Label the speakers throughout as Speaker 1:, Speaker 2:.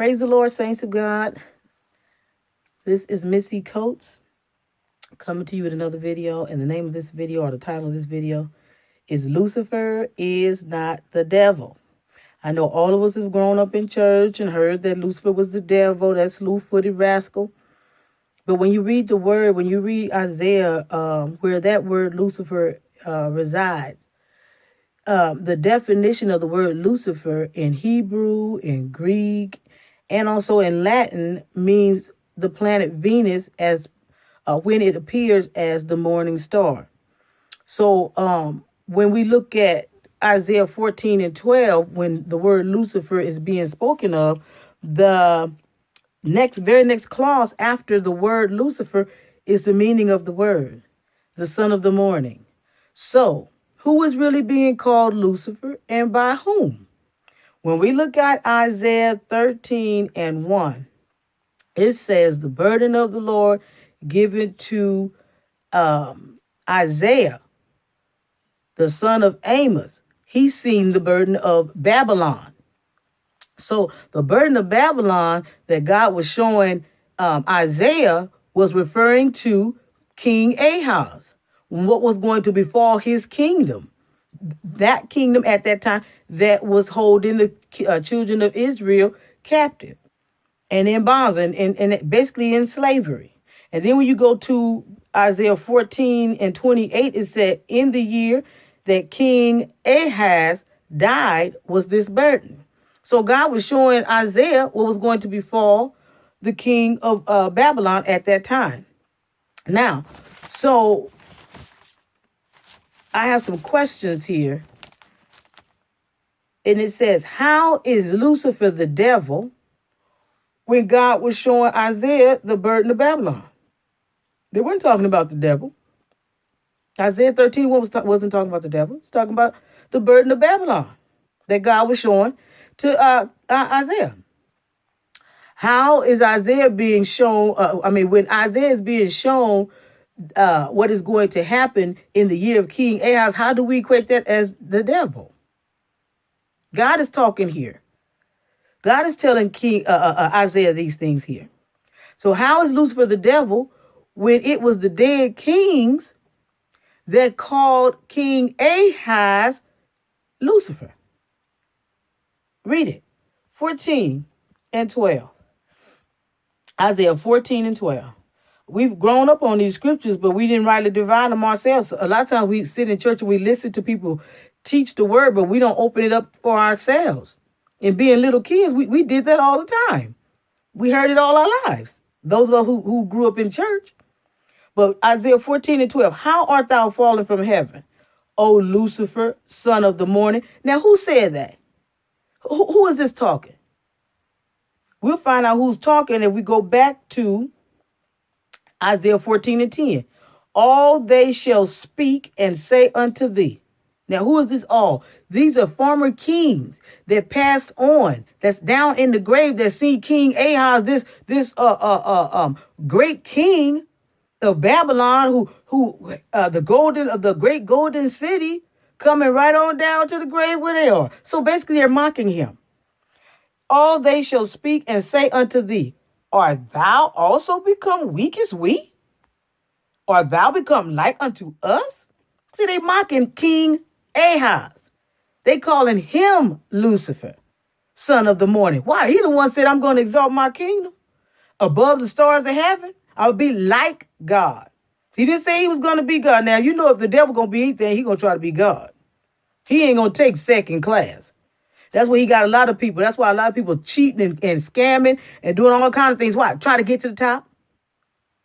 Speaker 1: Praise the Lord, saints of God. This is Missy Coates coming to you with another video. And the name of this video, or the title of this video, is Lucifer is Not the Devil. I know all of us have grown up in church and heard that Lucifer was the devil, that slew-footed rascal. But when you read the word, when you read Isaiah, where that word Lucifer resides, the definition of the word Lucifer in Hebrew, in Greek, and also in Latin means the planet Venus as when it appears as the morning star. So when we look at Isaiah 14 and 12, when the word Lucifer is being spoken of, the very next clause after the word Lucifer is the meaning of the word, the son of the morning. So who is really being called Lucifer, and by whom? When we look at Isaiah 13 and 1, it says the burden of the Lord given to Isaiah, the son of Amos. He's seen the burden of Babylon. So the burden of Babylon that God was showing Isaiah was referring to King Ahaz, what was going to befall his kingdom. That kingdom at that time that was holding the children of Israel captive and in bonds and basically in slavery. And then when you go to Isaiah 14 and 28, it said, in the year that King Ahaz died was this burden. So God was showing Isaiah what was going to befall the king of Babylon at that time. Now, so I have some questions here. And it says, how is Lucifer the devil when God was showing Isaiah the burden of Babylon? They weren't talking about the devil. Isaiah 13 wasn't talking about the devil. It's talking about the burden of Babylon that God was showing to Isaiah. How is Isaiah being shown? When Isaiah is being shown what is going to happen in the year of King Ahaz, how do we equate that as the devil? God is talking here. God is telling King Isaiah these things here. So how is Lucifer the devil when it was the dead kings that called King Ahaz Lucifer? Read it. 14 and 12. Isaiah 14 and 12. We've grown up on these scriptures, but we didn't rightly divide them ourselves. A lot of times we sit in church and we listen to people teach the word, but we don't open it up for ourselves. And being little kids, we did that all the time. We heard it all our lives. Those of us who grew up in church. But Isaiah 14 and 12, how art thou fallen from heaven, O Lucifer, son of the morning? Now, who said that? Who is this talking? We'll find out who's talking if we go back to Isaiah 14 and 10. All they shall speak and say unto thee. Now, who is this all? These are former kings that passed on, that's down in the grave, that see King Ahaz, this great king of Babylon, who the great golden city, coming right on down to the grave where they are. So basically, they're mocking him. All they shall speak and say unto thee, art thou also become weak as we? Art thou become like unto us? See, they mocking King Ahaz. They calling him Lucifer, son of the morning. Why? He the one said, I'm going to exalt my kingdom above the stars of heaven. I'll be like God. He didn't say he was going to be God. Now, you know, if the devil going to be anything, he going to try to be God. He ain't going to take second class. That's why he got a lot of people. That's why a lot of people cheating and scamming and doing all kinds of things. Why? Try to get to the top.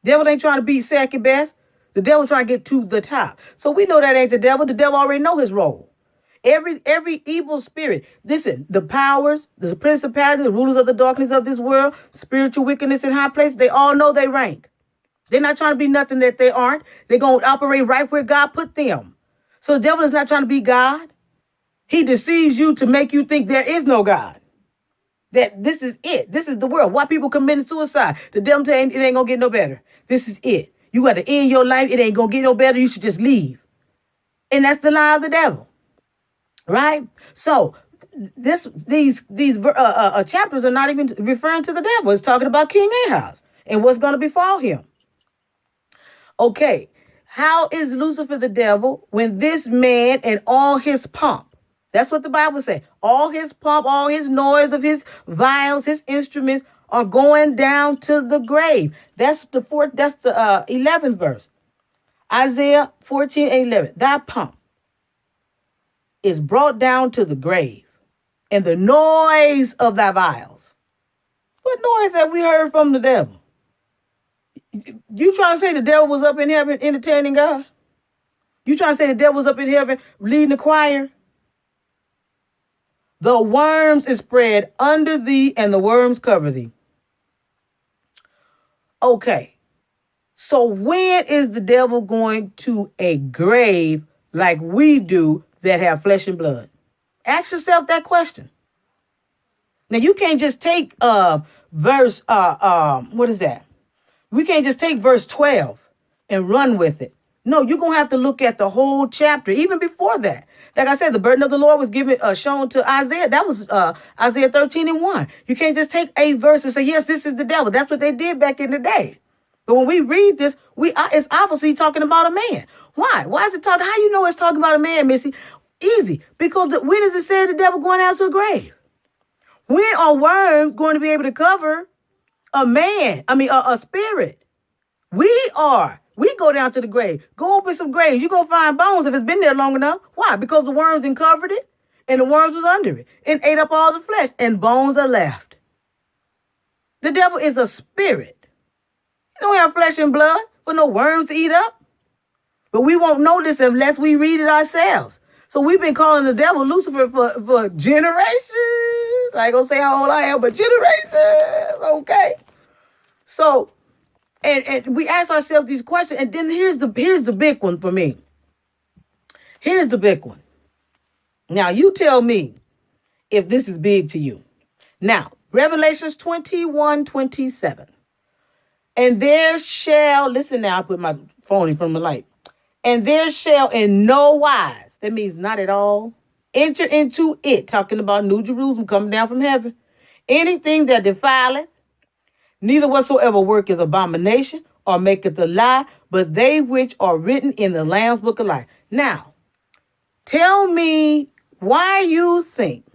Speaker 1: Devil ain't trying to be second best. The devil trying to get to the top. So we know that ain't the devil. The devil already know his role. Every evil spirit. Listen, the powers, the principalities, the rulers of the darkness of this world, spiritual wickedness in high places, they all know they rank. They're not trying to be nothing that they aren't. They're going to operate right where God put them. So the devil is not trying to be God. He deceives you to make you think there is no God. That this is it. This is the world. Why people committing suicide? The devil tell you it ain't going to get no better. This is it. You got to end your life. It ain't going to get no better. You should just leave. And that's the lie of the devil. Right? So these chapters are not even referring to the devil. It's talking about King Ahaz and what's going to befall him. Okay, how is Lucifer the devil when this man and all his pomp? That's what the Bible says. All his pomp, all his noise of his vials, his instruments are going down to the grave. That's the 11th verse. Isaiah 14:11. Thy pomp is brought down to the grave, and the noise of thy vials. What noise have we heard from the devil? You trying to say the devil was up in heaven entertaining God? You trying to say the devil was up in heaven leading the choir? The worms is spread under thee, and the worms cover thee. Okay. So when is the devil going to a grave like we do that have flesh and blood? Ask yourself that question. Now you can't just take verse what is that? We can't just take verse 12 and run with it. No, you're going to have to look at the whole chapter, even before that. Like I said, the burden of the Lord was shown to Isaiah. That was Isaiah 13:1. You can't just take a verse and say, yes, this is the devil. That's what they did back in the day. But when we read this, it's obviously talking about a man. Why? Why is it talking? How you know it's talking about a man, Missy? Easy. Because when does it say the devil going out to a grave? When are worms going to be able to cover a man? A spirit. We go down to the grave. Go open some graves. You're going to find bones if it's been there long enough. Why? Because the worms uncovered it, and the worms was under it, and ate up all the flesh, and bones are left. The devil is a spirit. He don't have flesh and blood for no worms to eat up. But we won't know this unless we read it ourselves. So we've been calling the devil Lucifer for generations. I ain't going to say how old I am, but generations. Okay. So, and we ask ourselves these questions, and then here's the big one for me. Here's the big one. Now, you tell me if this is big to you. Now, Revelations 21:27. And there shall, listen now, I put my phone in front of the light. And there shall in no wise, that means not at all, enter into it, talking about New Jerusalem coming down from heaven, anything that defileth, neither whatsoever worketh abomination or maketh a lie, but they which are written in the Lamb's book of life. Now, tell me why you think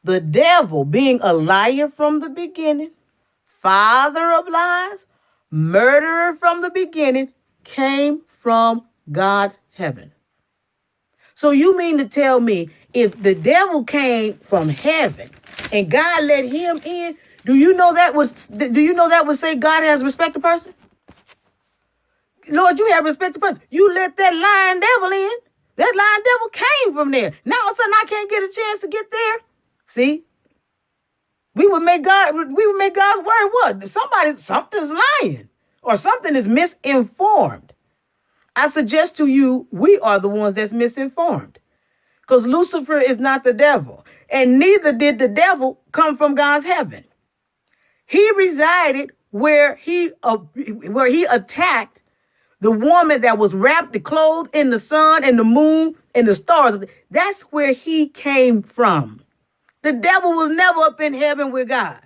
Speaker 1: the devil, being a liar from the beginning, father of lies, murderer from the beginning, came from God's heaven. So you mean to tell me if the devil came from heaven and God let him in, do you know that would say God has respect a person? Lord, you have respect a person. You let that lying devil in. That lying devil came from there. Now all of a sudden I can't get a chance to get there. See? We would make God's word what? Something's lying or something is misinformed. I suggest to you, we are the ones that's misinformed. Because Lucifer is not the devil. And neither did the devil come from God's heaven. He resided where he attacked the woman that was wrapped, clothed in the sun and the moon and the stars. That's where he came from. The devil was never up in heaven with God.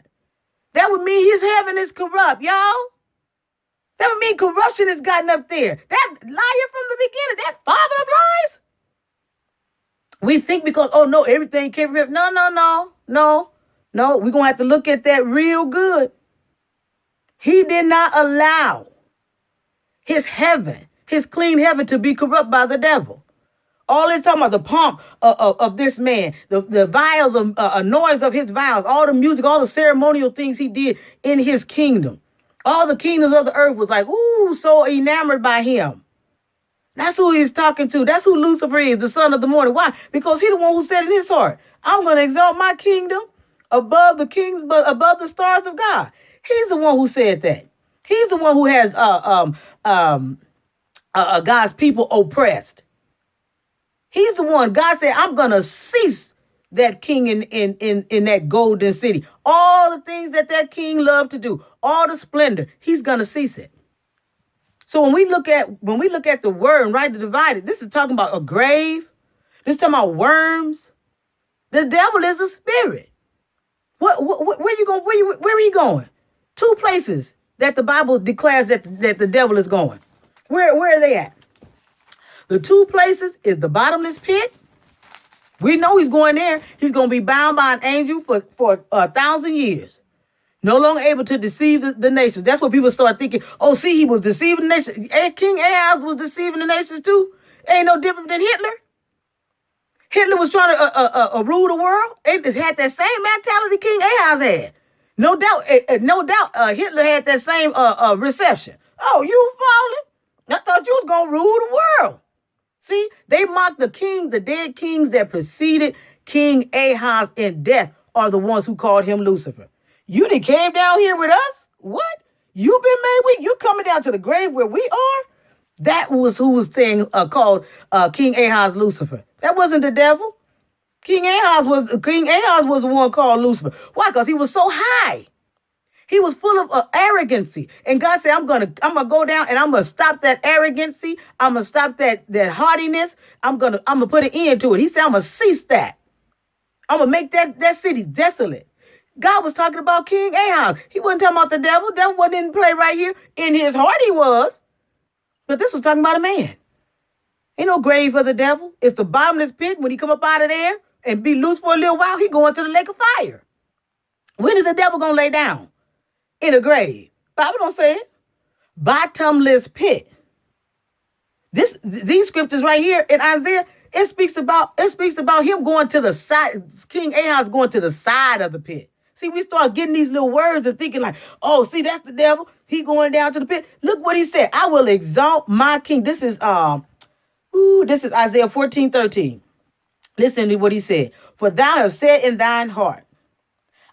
Speaker 1: That would mean his heaven is corrupt, y'all. That would mean corruption has gotten up there. That liar from the beginning, that father of lies. We think because, everything came from heaven. No. We're going to have to look at that real good. He did not allow his heaven, his clean heaven, to be corrupt by the devil. All this talking about the pomp of this man, the vials of noise of his vials, all the music, all the ceremonial things he did in his kingdom. All the kingdoms of the earth was like, so enamored by him. That's who he's talking to. That's who Lucifer is, the son of the morning. Why? Because he's the one who said in his heart, I'm going to exalt my kingdom above the stars of God. He's the one who said that. He's the one who has God's people oppressed. He's the one. God said, I'm going to cease that king in that golden city. All the things that king loved to do, all the splendor, he's going to cease it. So when we look at the word and rightly divided, this is talking about a grave. This is talking about worms. The devil is a spirit. Where you going? Where are you going? Two places that the Bible declares that the devil is going. Where are they at? The two places is the bottomless pit. We know he's going there. He's going to be bound by an angel for 1,000 years. No longer able to deceive the nations. That's what people start thinking. Oh, see, he was deceiving the nations. King Ahaz was deceiving the nations too. Ain't no different than Hitler. Hitler was trying to rule the world. It had that same mentality King Ahaz had. No doubt, Hitler had that same reception. Oh, you falling? I thought you was going to rule the world. See, they mocked the kings, the dead kings that preceded King Ahaz in death are the ones who called him Lucifer. You done came down here with us? What? You been made weak? You coming down to the grave where we are? That was who was saying called King Ahaz Lucifer. That wasn't the devil. King Ahaz was the one called Lucifer. Why? Because he was so high. He was full of arrogancy. And God said, I'm gonna go down and I'm gonna stop that arrogancy. I'm gonna stop that haughtiness. I'm gonna put an end to it. He said, I'm gonna cease that. I'm gonna make that city desolate. God was talking about King Ahaz. He wasn't talking about the devil. Devil wasn't in play right here. In his heart he was. But this was talking about a man. Ain't no grave for the devil. It's the bottomless pit. When he come up out of there and be loose for a little while, he going to the lake of fire. When is the devil gonna lay down? In a grave. Bible don't say it. Bottomless pit. These scriptures right here in Isaiah, it speaks about him going to the side. King Ahaz going to the side of the pit. See, we start getting these little words and thinking like, oh, see, that's the devil. He going down to the pit. Look what he said. I will exalt my king. This is Isaiah 14:13. Listen to what he said. For thou hast said in thine heart,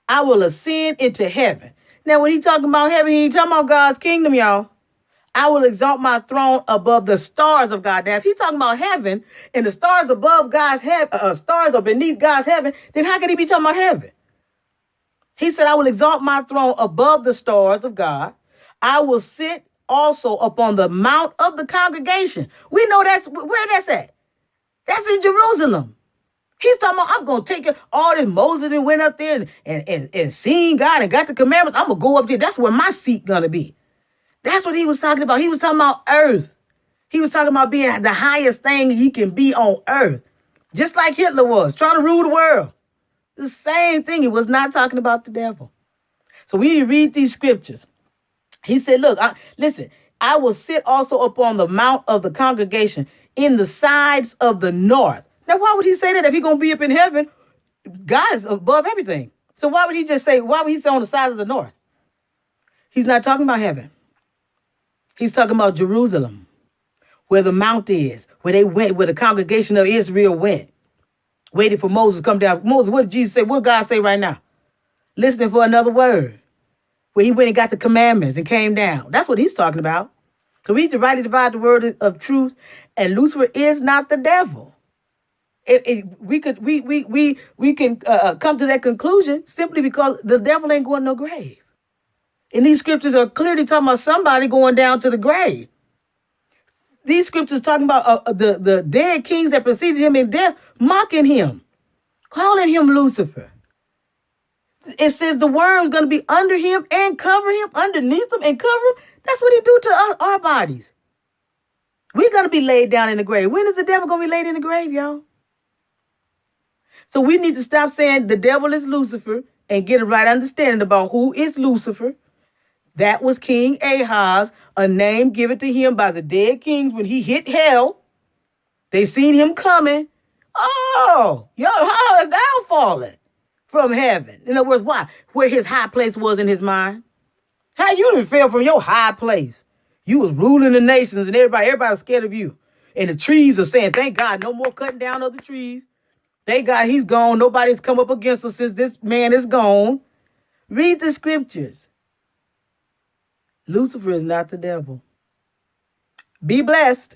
Speaker 1: I will ascend into heaven. Now, when he talking about heaven, he ain't talking about God's kingdom, y'all. I will exalt my throne above the stars of God. Now, if he's talking about heaven and the stars above God's heaven, stars are beneath God's heaven, then how could he be talking about heaven? He said, I will exalt my throne above the stars of God. I will sit also upon the mount of the congregation. We know that's where that's at. That's in Jerusalem. He's talking about, I'm going to take it. All this Moses and went up there and seen God and got the commandments. I'm going to go up there. That's where my seat going to be. That's what he was talking about. He was talking about earth. He was talking about being the highest thing he can be on earth. Just like Hitler was, trying to rule the world. The same thing. He was not talking about the devil. So we need to read these scriptures. He said, look, listen, I will sit also upon the mount of the congregation in the sides of the north. Now, why would he say that if he's going to be up in heaven? God is above everything. So why would he say on the sides of the north? He's not talking about heaven. He's talking about Jerusalem, where the mount is, where they went, where the congregation of Israel went. Waited for Moses to come down. Moses, what did Jesus say? What did God say right now? Listening for another word. Where he went and got the commandments and came down. That's what he's talking about. So we need to rightly divide the word of truth. And Lucifer is not the devil. We can come to that conclusion simply because the devil ain't going to no grave. And these scriptures are clearly talking about somebody going down to the grave. These scriptures talking about the dead kings that preceded him in death, mocking him, calling him Lucifer. It says the worm's going to be under him and cover him, underneath him and cover him. That's what he do to our bodies. We're going to be laid down in the grave. When is the devil going to be laid in the grave, y'all? So we need to stop saying the devil is Lucifer and get a right understanding about who is Lucifer. That was King Ahaz, a name given to him by the dead kings when he hit hell. They seen him coming. Oh, yo, how is thou fallen from heaven? In other words, why? Where his high place was in his mind. How you didn't fell from your high place? You was ruling the nations and everybody was scared of you. And the trees are saying, thank God, no more cutting down of the trees. Thank God he's gone. Nobody's come up against us since this man is gone. Read the scriptures. Lucifer is not the devil. Be blessed.